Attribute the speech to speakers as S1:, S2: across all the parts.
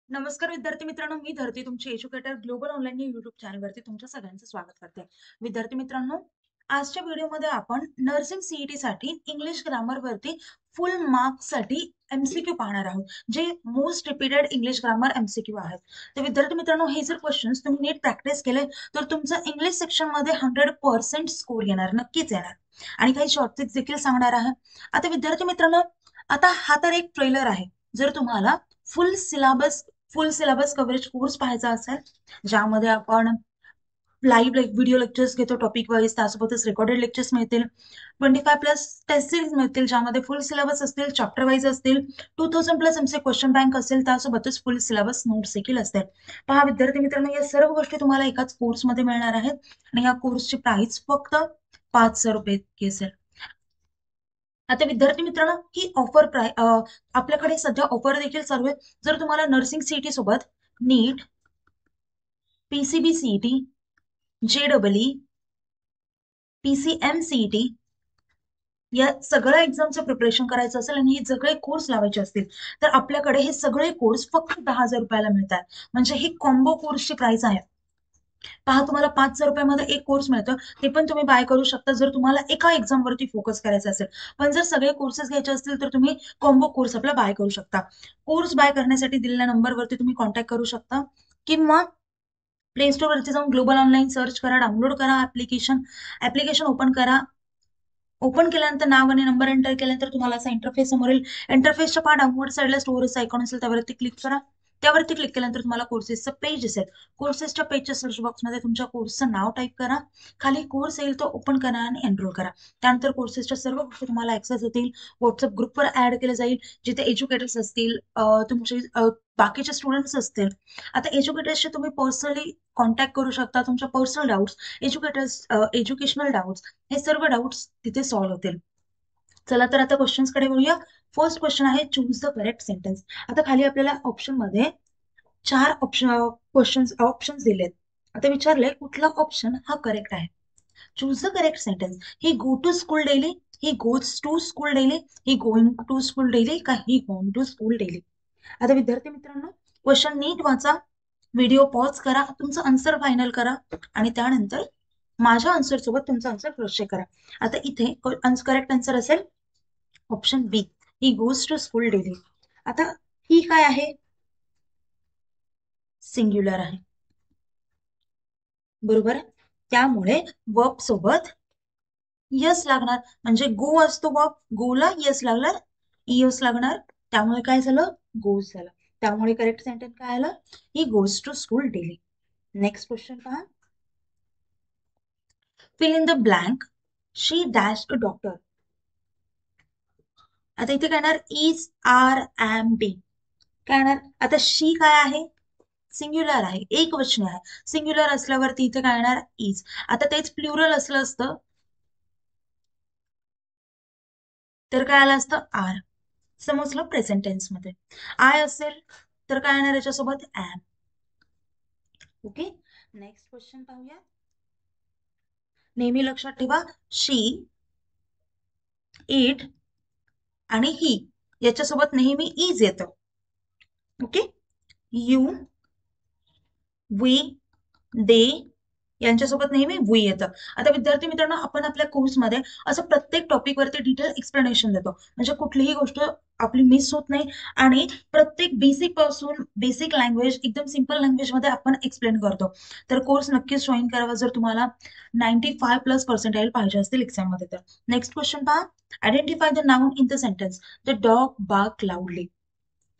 S1: नमस्कार विद्यार्थी मित्रांनो, मी धरती तुमची एज्युकेटर ग्लोबल ऑनलाईन युट्यूब चॅनलवरती तुमच्या सगळ्यांचं स्वागत करते. विद्यार्थी मित्रांनो, आजच्या व्हिडिओमध्ये आपण नर्सिंग सीईटी साठी इंग्लिश ग्रामर वरती फुल मार्क्स साठी एमसीक्यू पाहणार आहोत, जे most repeated English grammar MCQ आहेत. तर विद्यार्थी मित्रांनो, हे जर क्वेश्चन्स तुम्ही नीट प्रॅक्टिस केले तर तुमचं इंग्लिश सेक्शन मध्ये 100% स्कोर येणार, नक्कीच येणार. आणि काही शॉर्टकट्स देखील सांगणार आहे. आता विद्यार्थी मित्रांनो, आता हा तर एक ट्रेलर आहे. जर तुम्हाला फुल सिलेबस फुल सिलेबस कव्हरेज कोर्स पाहायचा असेल, ज्यामध्ये आपण लाईव्ह व्हिडिओ लेक्चर्स घेतो टॉपिक वाईज, त्यासोबतच रेकॉर्डेड लेक्चर्स मिळतील, 25+ टेस्ट सिरीज मिळतील, ज्यामध्ये फुल सिलेबस असतील, चॅप्टर वाईज असतील, 2000+ एमसी क्वेश्चन बँक असेल, त्यासोबतच फुल सिलेबस नोट्स देखील असतील. पहा विद्यार्थी मित्रांनो, या सर्व गोष्टी तुम्हाला एकाच कोर्समध्ये मिळणार आहेत आणि या कोर्सची प्राइस फक्त 5,000 रुपये असेल. आता विद्यार्थी मित्रांनो, ही ऑफर आपल्याकडे सध्या ऑफर देखील चालू आहे. जर तुम्हाला नर्सिंग सीईटी सोबत NEET, PCB CET, J W, PCM CET या सगळ्या एक्झामचं प्रिपरेशन करायचं असेल आणि हे सगळे कोर्स लावायचे असतील तर आपल्याकडे हे सगळे कोर्स फक्त 10,000 रुपयाला मिळतात. म्हणजे ही कॉम्बो कोर्सची प्राइस आहे. पहा, तुम्हाला 5,000 रुपयामध्ये एक कोर्स मिळतं, ते पण तुम्ही बाय करू शकता जर तुम्हाला एका एक्झाम वरती फोकस करायचा असेल. पण जर सगळे कोर्सेस घ्यायचे असतील तर तुम्ही कॉम्बो कोर्स आपला बाय करू शकता. कोर्स बाय करण्यासाठी दिलेल्या नंबरवरती तुम्ही कॉन्टॅक्ट करू शकता किंवा प्ले स्टोर वरती जाऊन ग्लोबल ऑनलाईन सर्च करा, डाउनलोड करा ऍप्लिकेशन ओपन करा. ओपन केल्यानंतर नाव आणि नंबर एंटर केल्यानंतर तुम्हाला असा इंटरफेस समोर येईल. इंटरफेसच्या पहा डाउनवर्ड साईडला स्टोअरचा आयकॉन असेल, त्यावरती क्लिक करा. त्यावरती क्लिक केल्यानंतर तुम्हाला कोर्सेसचं पेज दिसेल. कोर्सेसच्या पेजच्या सर्च बॉक्समध्ये तुमच्या कोर्सचं नाव टाईप करा. खाली कोर्स येईल तो ओपन करा आणि एनरोल करा. त्यानंतर कोर्सेसच्या सर्व गोष्टी तुम्हाला ऍक्सेस होतील. व्हॉट्सअप ग्रुपवर ऍड केले जाईल, जिथे एज्युकेटर्स असतील, तुमचे बाकीचे स्टुडंट्स असतील. आता एज्युकेटर्सशी तुम्ही पर्सनली कॉन्टॅक्ट करू शकता. तुमच्या पर्सनल डाऊट्स, एज्युकेशनल डाऊट्स, हे सर्व डाऊट्स तिथे सॉल्व्ह होतील. चला तर आता क्वेश्चन्स कडे वळूया. फर्स्ट क्वेश्चन आहे, चूज द करेक्ट सेंटेन्स. आता खाली आपल्याला ऑप्शन मध्ये 4 ऑप्शन्स दिलेत. आता विचारलंय कुठला ऑप्शन हा करेक्ट आहे. Choose the correct sentence. He go to school daily, he goes to school daily, he going to school daily, का he going to school daily. आता विद्यार्थी मित्रांनो, क्वेश्चन नीट वाचा, व्हिडिओ पॉज करा, तुमचं आन्सर फायनल करा आणि त्यानंतर माझ्या आन्सर सोबत तुमचा आन्सर क्रॉस चेक करा. आता इथे करेक्ट आन्सर असेल option B, he goes to school daily. आता ही काय आहे, सिंग्युलर आहे, बरोबर. त्यामुळे वर्ब सोबत यस लागणार. म्हणजे गो असतो वर्ब, गोला यस लागणार, यस लागणार. त्यामुळे काय झालं, गोज झालं. त्यामुळे करेक्ट सेंटेन्स काय आलं, he goes to school daily. Next question पहा, fill in the blank, she dash a doctor. आता इथे काय येणार, इज, आर, एम, बी. काय येणार, आता शी काय आहे, सिंग्युलर आहे, एक वचनी आहे. सिंग्युलर असल्यावरती इथे काय येणार, इज. आता तेच प्लुरल असलं असतं तर काय आलं असतं, आर. समजलं, प्रेझेंट टेन्स मध्ये आय असेल तर काय येणार याच्यासोबत, एम. ओके. नेक्स्ट क्वेश्चन पाहूया. नेहमी लक्षात ठेवा, शी, इट आणि ही याच्यासोबत नेहमी इज येतं. ओके. यू, वी, दे यांच्यासोबत नेहमी वी येतं. आता विद्यार्थी मित्रांनो, आपण आपल्या कोर्समध्ये असं प्रत्येक टॉपिक वरती डिटेल एक्सप्लेनेशन देतो, म्हणजे कुठलीही गोष्ट आपली मिस होत नाही आणि प्रत्येक बेसिक पासून बेसिक लँग्वेज एकदम सिम्पल लँग्वेज मध्ये आपण एक्सप्लेन करतो. तर कोर्स नक्कीच जॉईन करावा जर तुम्हाला 95+ पर्सेंटाईल पाहिजे असतील एक्झाम मध्ये तर. नेक्स्ट क्वेश्चन पहा, identify the noun in the sentence. The dog bark loudly.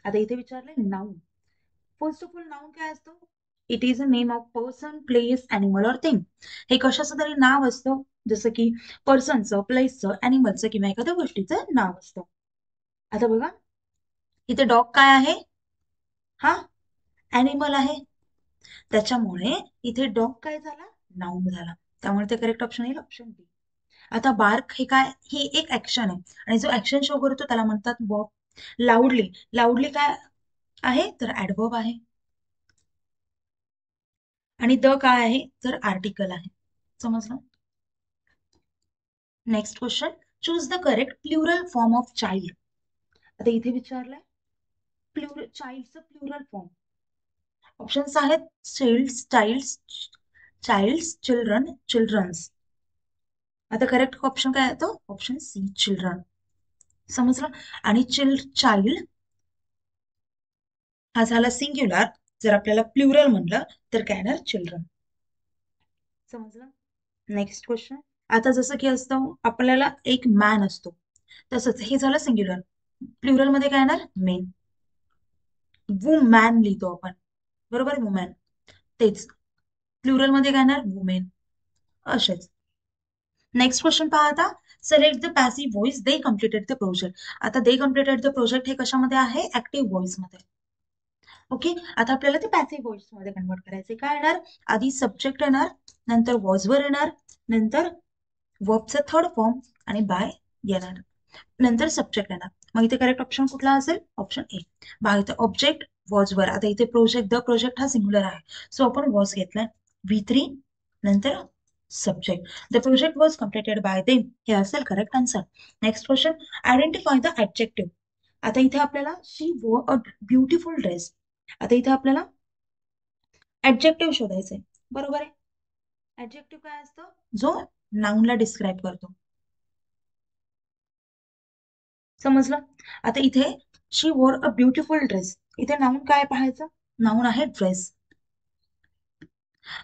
S1: आता इथे विचारले noun. First of all noun काय असतो, it is a name of person, place, animal or thing. हे कशाचं तरी नाव असतं, जसं की पर्सनचं, प्लेसचं, अॅनिमलचं किंवा एखाद्या गोष्टीचं नाव असतं. आता बघा, इथे डॉग काय आहे, हा अॅनिमल आहे. त्याच्यामुळे इथे डॉग काय झाला, नाउन झाला. त्यामुळे ते करेक्ट ऑप्शन येईल ऑप्शन बी. आता बार्क हे काय, ही एक ऍक्शन आहे आणि जो ऍक्शन शो करतो त्याला म्हणतात वर्ब. लाऊडली, लाऊडली काय आहे तर ऍडवर्ब आहे. आणि द काय आहे तर आर्टिकल आहे. समजलं. Next question, choose the correct plural form of child. आता इथे विचारलंय चाइल्डचं प्लुरल फॉर्म. ऑप्शन्स आहेत चाइल्ड्स, चिल्ड्रन, चिल्ड्रन्स. आता करेक्ट ऑप्शन काय येतो? Option C, children. समजलं? आणि चाइल्ड हा झाला सिंग्युलर. जर आपल्याला प्लुरल म्हणलं तर काय येणार? चिल्ड्रन. समजलं? Next question. आता जसं की असतं आपल्याला एक मॅन असतो, तसंच हे झालं सिंग्युलर. प्लुरल मध्ये काय येणार? मेन. वुमॅन लिहितो आपण, बरोबर? वुमॅन. तेच प्लुरल मध्ये काय येणार? वुमेन. असेच. नेक्स्ट क्वेश्चन पहा आता. Select the passive voice they completed the project. आता दे कम्प्लिटेड द प्रोजेक्ट हे कशामध्ये आहे? ऍक्टिव्ह व्हॉइस मध्ये. ओके. आता आपल्याला ते पॅसिव्ह व्हॉइस मध्ये कन्वर्ट करायचे. काय येणार? आधी सब्जेक्ट येणार, नंतर वॉजवर येणार, नंतर वर्बचा थर्ड फॉर्म आणि बाय येणार, नंतर सब्जेक्ट येणार. मग इथे करेक्ट ऑप्शन कुठला असेल? ऑप्शन ए. बाय इथे ऑब्जेक्ट वॉजवर. आता इथे प्रोजेक्ट, द प्रोजेक्ट हा सिंग्युलर आहे, सो आपण वॉज घेतलाय. V3 नंतर subject. The project was completed bye them हे असेल correct answer. Next question. Identify the adjective. आता इथे आपल्याला शी वोर अ ब्युटिफुल ड्रेस. आता इथे आपल्याला ऍडजेक्टिव्ह शोधायचंय, बरोबर आहे? ऍडजेक्टिव्ह काय असतं? जो नाउनला डिस्क्राईब करतो. समजलं? आता इथे शी वोर अ ब्युटिफुल ड्रेस, इथे नाउन काय पाहायचं? नाउन आहे ड्रेस.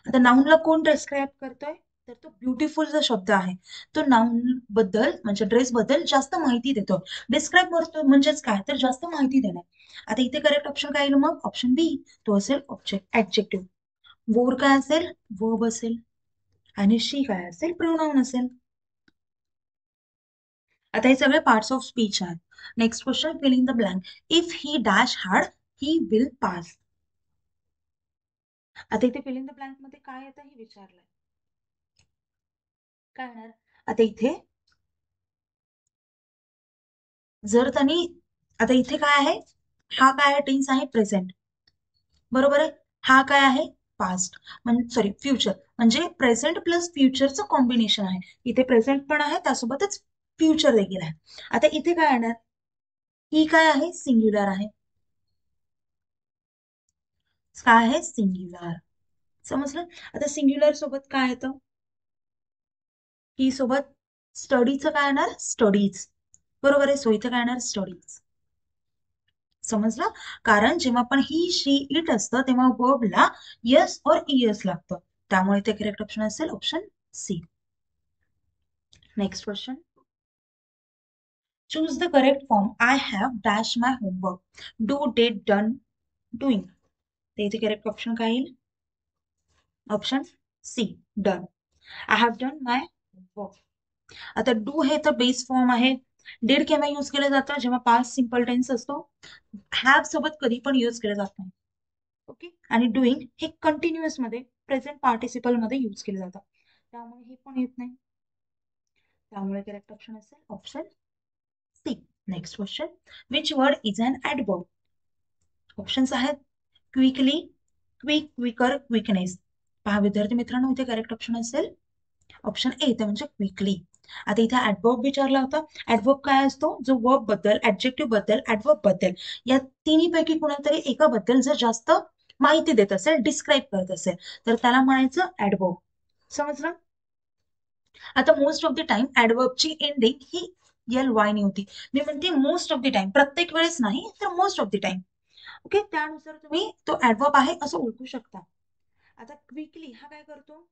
S1: आता नाउनला कोण डिस्क्राईब करतोय? तर तो ब्युटिफुल जो शब्द आहे तो नाउन बद्दल म्हणजे ड्रेस बद्दल जास्त माहिती देतो. डिस्क्राईब करतो म्हणजेच काय? तर जास्त माहिती देणे. आता इथे करेक्ट ऑप्शन काय येईल? मग ऑप्शन बी, तो असेल ऑब्जेक्ट ऍडजेक्टिव्ह. वोर काय असेल? वर्ब असेल. आणि शी काय असेल? प्रोनाउन असेल. आता हे सगळे पार्ट्स ऑफ स्पीच आहेत. Next question. Fill in the blank. If he dash hard he will pass. आता इथे फिल इन द ब्लँक मध्ये काय येतं हे विचारलंय. काय येणार? आता इथे जर त्यांनी, आता इथे काय आहे? हा काय आहे? टेन्स आहे प्रेझेंट, बरोबर आहे? हा काय आहे? पास्ट, म्हणजे सॉरी फ्युचर, म्हणजे प्रेझेंट प्लस फ्युचरचं कॉम्बिनेशन आहे. इथे प्रेझेंट पण आहे, त्यासोबतच फ्युचर देखील आहे. आता इथे काय येणार? ही काय आहे? सिंग्युलर आहे. काय आहे? सिंग्युलर. समजलं? आता सिंग्युलर सोबत काय येतं? ही सोबत स्टडीचं काय येणार? स्टडीज, बरोबर आहे? सो इथे काय येणार? स्टडीज. समजलं? कारण जेव्हा पण ही, शी, इट असतं तेव्हा वर्बला यस और इयस लागतं, त्यामुळे ते करेक्ट ऑप्शन असेल option C. Next question. Choose the correct form. I have dash my homework. Do, did, done, doing. तर इथे करेक्ट ऑप्शन काय येईल? Option C, done. I have done my homework. आता डू हे तर बेस फॉर्म आहे. Did केव्हा use केलं जातं? जेव्हा पास्ट सिम्पल टेन्स असतो. हॅव सोबत कधी पण यूज केलं जात नाही. ओके. आणि डुईंग हे कंटिन्युअस मध्ये प्रेझेंट पार्टिसिपल मध्ये यूज केले जातात, त्यामुळे हे पण येत नाही. त्यामुळे करेक्ट ऑप्शन असेल option C. Next question. Which word is an adverb? Options आहेत क्विकली, क्विक, क्विकर, क्विकनेस. पहा विद्यार्थी मित्रांनो, इथे करेक्ट ऑप्शन असेल ऑप्शन ए, ते म्हणजे क्विकली. आता इथे ऍडवर्ब विचारला होता. ऍडवर्ब काय असतो? जो वर्ब बद्दल, ऍडजेक्टिव्ह बद्दल, ऍडवर्ब बद्दल या तिन्ही पैकी कुणातरी एका बद्दल जर जास्त माहिती देत असेल, डिस्क्राईब करत असेल, तर त्याला म्हणायचं ऍडवर्ब. समजलं? आता मोस्ट ऑफ द टाइम ऍडवर्बची एंडिंग ही LY ने होती. मी म्हणते मोस्ट ऑफ द टाइम, प्रत्येक वेळेस नाही तर most of the time. Okay. त्यानुसार तुम्ही तो ऍडवर्ब आहे असं ओळखू शकता. आता क्विकली हा काय करतो?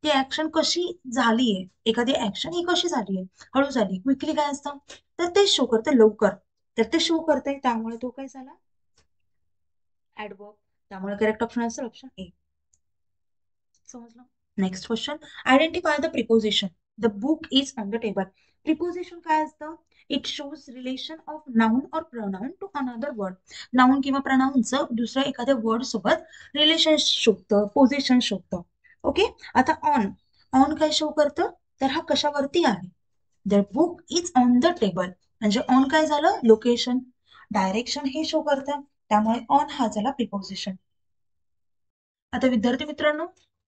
S1: ती ऍक्शन कशी झालीये, एखादी ऍक्शन ही कशी झालीये, हळू झाली. क्विकली काय असतं? तर ते शो करते लवकर, तर ते शो करते, त्यामुळे तो काय झाला? ऍडवर्ब. त्यामुळे करेक्ट ऑप्शन असेल ऑप्शन ए. समजलं? Next question. Identify the preposition. The book is on the table. Preposition काय असतं? It shows relation of noun और pronoun to another word. Noun किंवा प्रनाउनचं दुसऱ्या एखाद्या वर्ड सोबत रिलेशन शोधतं, पोझिशन शोधतं. ओके. आता ऑन, ऑन काय शो करतं? तर हा कशावरती आहे? The book is on the table, म्हणजे ऑन काय झालं? लोकेशन, डायरेक्शन हे शो करतं, त्यामुळे ऑन हा झाला प्रिपोजिशन. आता विद्यार्थी मित्रांनो,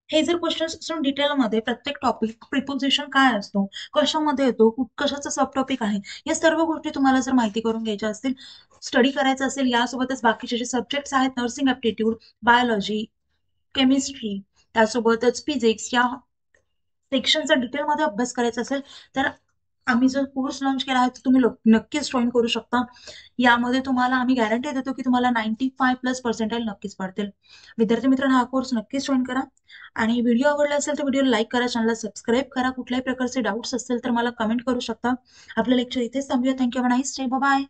S1: हे जर क्वेश्चन असून डिटेलमध्ये प्रत्येक टॉपिक, प्रिपोजिशन काय असतो, कशामध्ये येतो, कशाचा सब टॉपिक आहे, या सर्व गोष्टी तुम्हाला जर माहिती करून घ्यायच्या असतील, स्टडी करायचं असेल, यासोबतच बाकीचे जे सब्जेक्ट्स आहेत, नर्सिंग ॲप्टिट्यूड, बायोलॉजी, केमिस्ट्री, त्यासोबतच फिजिक्स, या सेक्शनचा डिटेलमध्ये अभ्यास करायचा असेल, तर आम्ही जो कोर्स लॉन्च केला आहे तो तुम्ही नक्कीच जॉईन करू शकता. यामध्ये तुम्हाला आम्ही गॅरंटी देतो की तुम्हाला 95+ पर्सेंटाईल नक्कीच पडतील. विद्यार्थी मित्रांनो, हा कोर्स नक्कीच जॉईन करा. आणि व्हिडिओ आवडला असेल तर व्हिडिओ लाईक करा, चॅनलला सबस्क्राईब करा. कुठल्याही प्रकारचे डाऊट्स असतील तर मला कमेंट करू शकता. आपलं लेक्चर इथेच थांबूया. Thank you. Have a nice day. Bye.